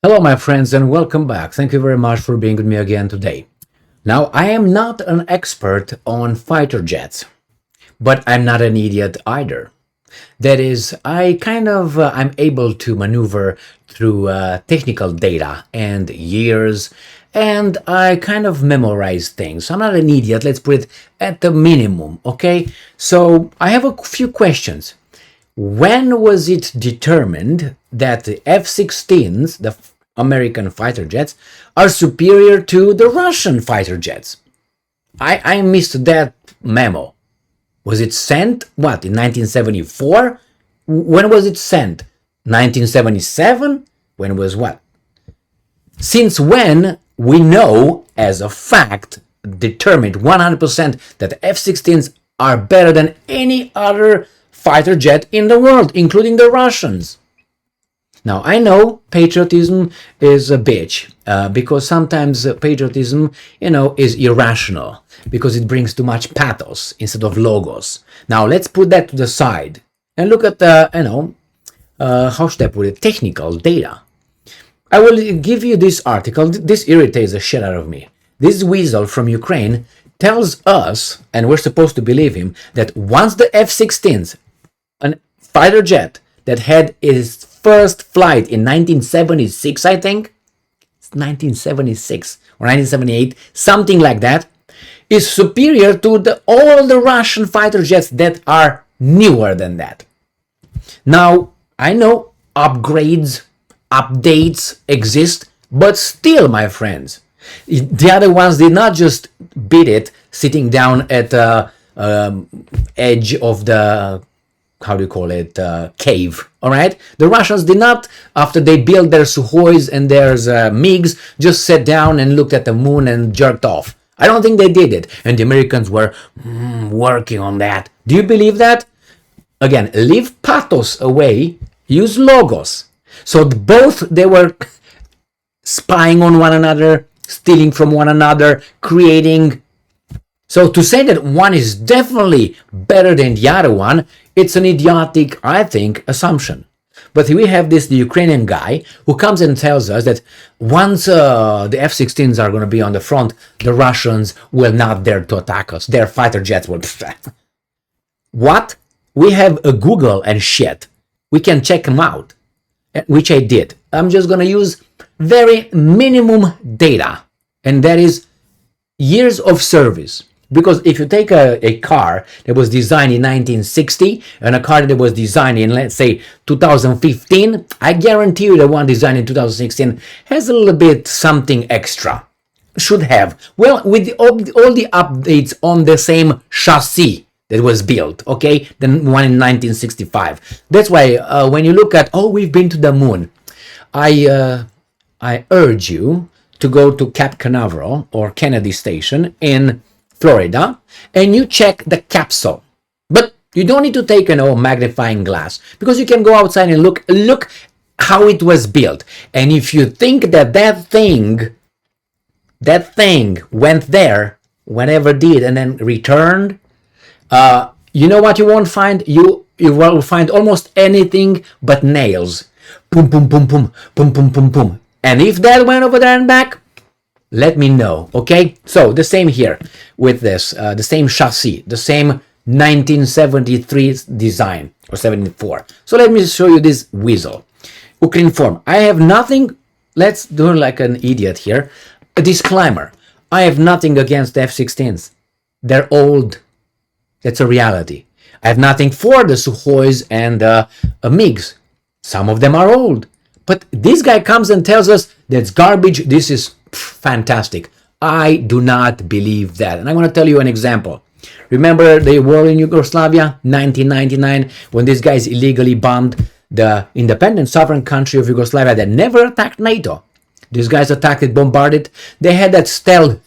Hello, my friends, and welcome back. Thank you very much for being with me again today. Now, I am not an expert on fighter jets, but I'm not an idiot either. That is, I'm able to maneuver through technical data and years, and I kind of memorize things. I'm not an idiot, let's put it at the minimum, okay? So, I have a few questions. When was it determined that the F-16s, the American fighter jets, are superior to the Russian fighter jets? I missed that memo. Was it sent, in 1974? When was it sent? 1977? When was what? Since when we know, as a fact, determined 100% that F-16s are better than any other fighter jet in the world, including the Russians? Now, I know patriotism is a bitch, because sometimes patriotism, is irrational, because it brings too much pathos instead of logos. Now, let's put that to the side and look at how should I put it, technical data. I will give you this article. This irritates the shit out of me. This weasel from Ukraine tells us, and we're supposed to believe him, that once the F-16s, a fighter jet that had its first flight in 1976, I think, it's 1976 or 1978, something like that, is superior to all the Russian fighter jets that are newer than that. Now, I know upgrades, updates exist, but still, my friends, the other ones did not just beat it sitting down at the edge of the, cave, all right? The Russians did not, after they built their Suhois and their MiGs, just sat down and looked at the moon and jerked off. I don't think they did it. And the Americans were working on that. Do you believe that? Again, leave pathos away, use logos. So both they were spying on one another, stealing from one another, creating. So to say that one is definitely better than the other one, it's an idiotic, I think, assumption. But we have the Ukrainian guy who comes and tells us that once the F-16s are going to be on the front, the Russians will not dare to attack us. Their fighter jets will. What? We have a Google and shit. We can check them out, which I did. I'm just going to use very minimum data, and that is years of service. Because if you take a car that was designed in 1960 and a car that was designed in, let's say, 2015, I guarantee you the one designed in 2016 has a little bit something extra. Should have. Well, with all the updates on the same chassis that was built, okay, than one in 1965. That's why when you look at, we've been to the moon, I urge you to go to Cape Canaveral or Kennedy Station in Florida, and you check the capsule. But you don't need to take a magnifying glass, because you can go outside and look how it was built. And if you think that thing went there, whenever did, and then returned, you know what you won't find? You will find almost anything but nails. Boom, boom, boom, boom, boom, boom, boom, boom. And if that went over there and back, let me know, okay? So the same here with this, the same chassis, the same 1973 design, or 74. So let me show you this weasel. Ukrinform. I have nothing, let's do like an idiot here. A disclaimer. I have nothing against the F-16s. They're old. That's a reality. I have nothing for the Suhois and MiGs. Some of them are old. But this guy comes and tells us that's garbage, this is fantastic. I do not believe that. And I'm going to tell you an example. Remember the war in Yugoslavia, 1999, when these guys illegally bombed the independent sovereign country of Yugoslavia that never attacked NATO? These guys attacked it, bombarded. They had that stealth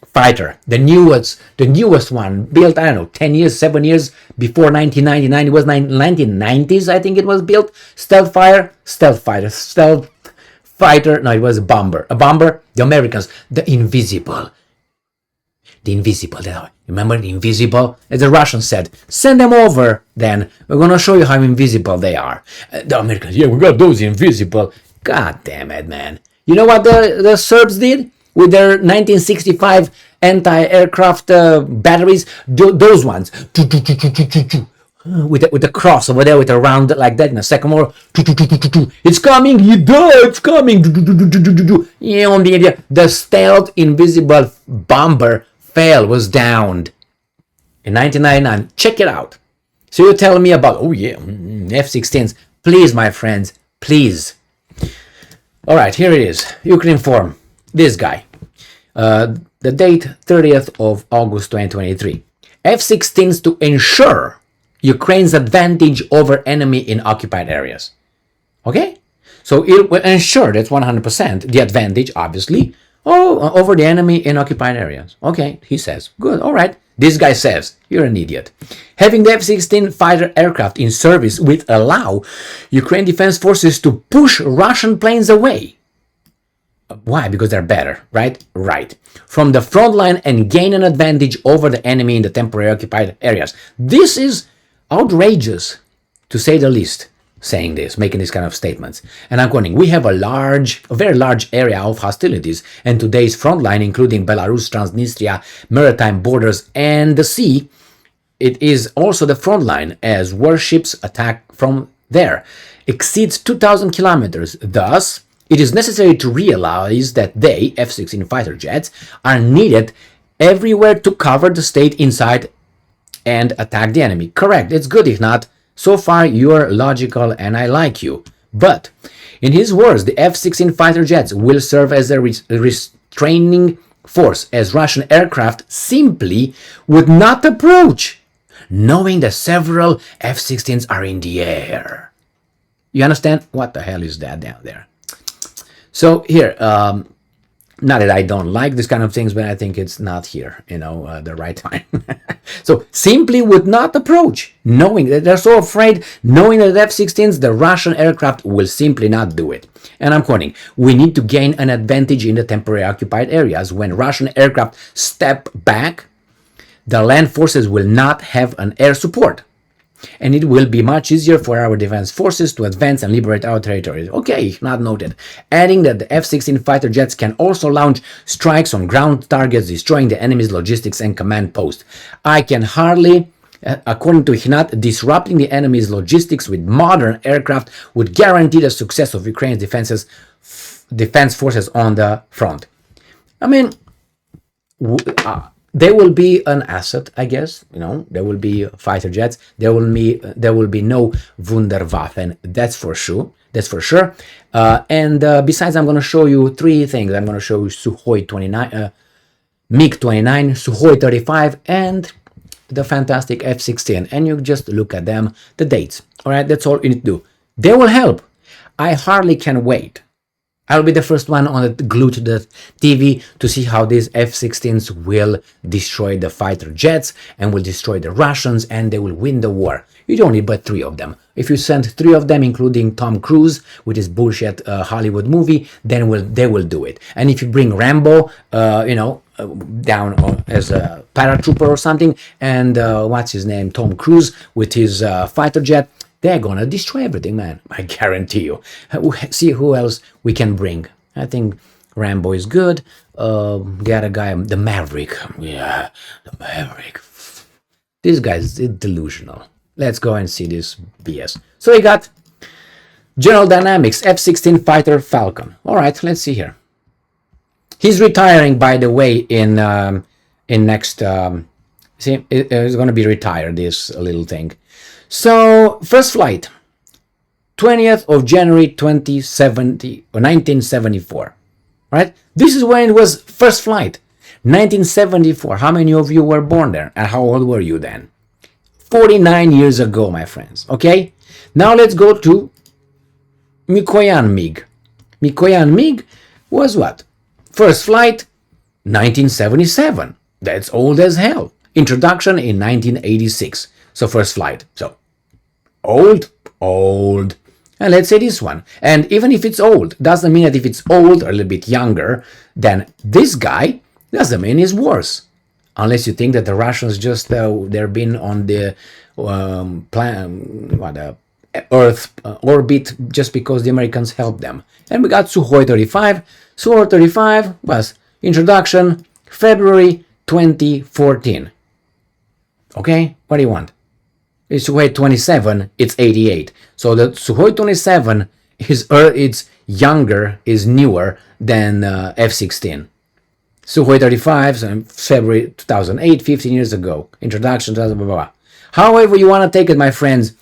fighter, the newest one, built, 10 years, 7 years before 1999. It was 1990s, I think it was built. Stealth fighter. No, it was a bomber. The Americans, the invisible. Remember the invisible? As the Russians said, send them over then. We're going to show you how invisible they are. The Americans, we got those invisible. God damn it, man. You know what the Serbs did with their 1965 anti-aircraft batteries? Those ones. With the cross over there, with a round like that in a second more. It's coming, it's coming. You know the idea. The stealth invisible bomber was downed in 1999. Check it out. So you're telling me about, oh yeah, F-16s. Please, my friends, please. All right, here it is. Ukrinform. This guy. The date 30th of August 2023. F-16s to ensure Ukraine's advantage over enemy in occupied areas. Okay? So it will ensure that's 100% the advantage, obviously, over the enemy in occupied areas. Okay, he says. Good, all right. This guy says, you're an idiot. Having the F-16 fighter aircraft in service will allow Ukraine defense forces to push Russian planes away. Why? Because they're better, right? Right. From the front line and gain an advantage over the enemy in the temporary occupied areas. This is outrageous, to say the least, saying this, making these kind of statements. And I'm quoting, we have a very large area of hostilities, and today's front line, including Belarus, Transnistria, maritime borders, and the sea, it is also the front line as warships attack from there, exceeds 2,000 kilometers. Thus, it is necessary to realize that they, F-16 fighter jets, are needed everywhere to cover the state inside and attack the enemy. Correct, it's good if not. So far, you're logical and I like you. But, in his words, the F-16 fighter jets will serve as a restraining force as Russian aircraft simply would not approach, knowing that several F-16s are in the air. You understand? What the hell is that down there? So here, not that I don't like this kind of things, but I think it's not here, the right time. So simply would not approach, knowing that they're so afraid, knowing that F-16s, the Russian aircraft, will simply not do it. And I'm quoting, we need to gain an advantage in the temporary occupied areas. When Russian aircraft step back, the land forces will not have an air support. And it will be much easier for our defense forces to advance and liberate our territories. Okay, not noted. Adding that the F-16 fighter jets can also launch strikes on ground targets, destroying the enemy's logistics and command post. I can hardly, according to Hinat, disrupting the enemy's logistics with modern aircraft would guarantee the success of Ukraine's defense forces on the front. I mean, they will be an asset, I guess. There will be fighter jets. There will be no Wunderwaffen. That's for sure. And besides, I'm going to show you three things. I'm going to show you Sukhoi 29, MiG-29, Sukhoi 35, and the fantastic F-16. And you just look at them, the dates. All right, that's all you need to do. They will help. I hardly can wait. I'll be the first one glued to the TV to see how these F-16s will destroy the fighter jets and will destroy the Russians, and they will win the war. You don't need but 3 of them. If you send 3 of them, including Tom Cruise with his bullshit Hollywood movie, then they will do it. And if you bring Rambo, down as a paratrooper or something, and what's his name, Tom Cruise with his fighter jet, they're gonna destroy everything, man. I guarantee you. See who else we can bring. I think Rambo is good. The other guy, the Maverick. Yeah, the Maverick. This guy's delusional. Let's go and see this BS. So we got General Dynamics F-16 fighter Falcon. All right, let's see here. He's retiring, by the way, in next. See, it's gonna be retired. This little thing. So, first flight, 20th of January 1974, right? This is when it was first flight, 1974. How many of you were born there? And how old were you then? 49 years ago, my friends, okay? Now let's go to Mikoyan MiG. Mikoyan MiG was what? First flight, 1977. That's old as hell. Introduction in 1986. So first flight. So old. And let's say this one. And even if it's old, doesn't mean that if it's old or a little bit younger, then this guy doesn't mean he's worse. Unless you think that the Russians just they've been on the Earth orbit just because the Americans helped them. And we got Su-27. Su-27 was introduction February 2014. Okay, what do you want? It's Su-27, it's 88. So the Su-27 is it's younger, is newer than F-16. Su-35, February 2008, 15 years ago. Introduction, blah, blah, blah, blah. However you want to take it, my friends,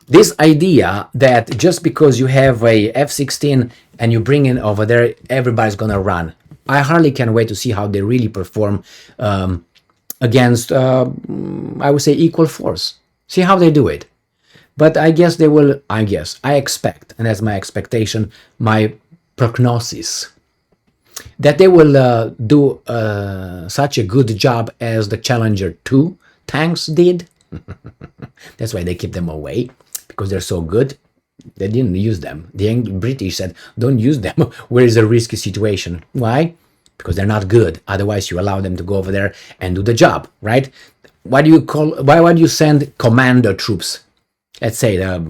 this idea that just because you have a F-16 and you bring it over there, everybody's going to run. I hardly can wait to see how they really perform against, I would say, equal force. See how they do it. But I guess they will, I expect, and that's my expectation, my prognosis, that they will do such a good job as the Challenger 2 tanks did. That's why they keep them away, because they're so good. They didn't use them. The British said, don't use them where is a risky situation. Why? Because they're not good. Otherwise, you allow them to go over there and do the job, right? Why would you send commando troops? Let's say the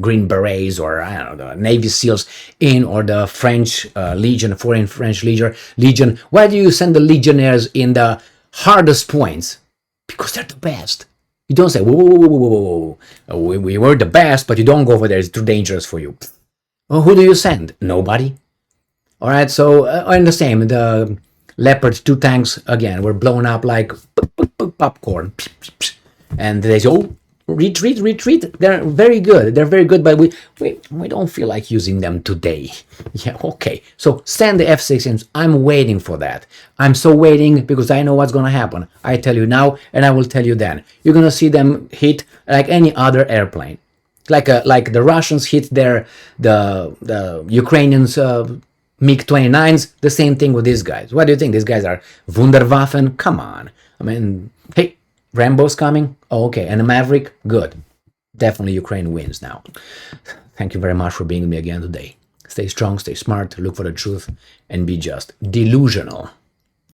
Green Berets or, I don't know, the Navy SEALs in, or the French Legion, foreign French Legion. Why do you send the Legionnaires in the hardest points? Because they're the best. You don't say, whoa, whoa, whoa, whoa, whoa. We were the best, but you don't go over there. It's too dangerous for you. Well, who do you send? Nobody. All right, so and the same, the Leopard 2 tanks, again, were blown up like popcorn. And they say, oh, retreat. They're very good. They're very good, but we don't feel like using them today. Yeah, okay. So send the F-16s. I'm waiting for that. I'm so waiting because I know what's going to happen. I tell you now, and I will tell you then. You're going to see them hit like any other airplane. Like the Russians hit the Ukrainians MiG-29s, the same thing with these guys. What do you think? These guys are Wunderwaffen? Come on. I mean, hey, Rambo's coming? Oh, okay. And a Maverick? Good. Definitely Ukraine wins now. Thank you very much for being with me again today. Stay strong, stay smart, look for the truth, and be just delusional.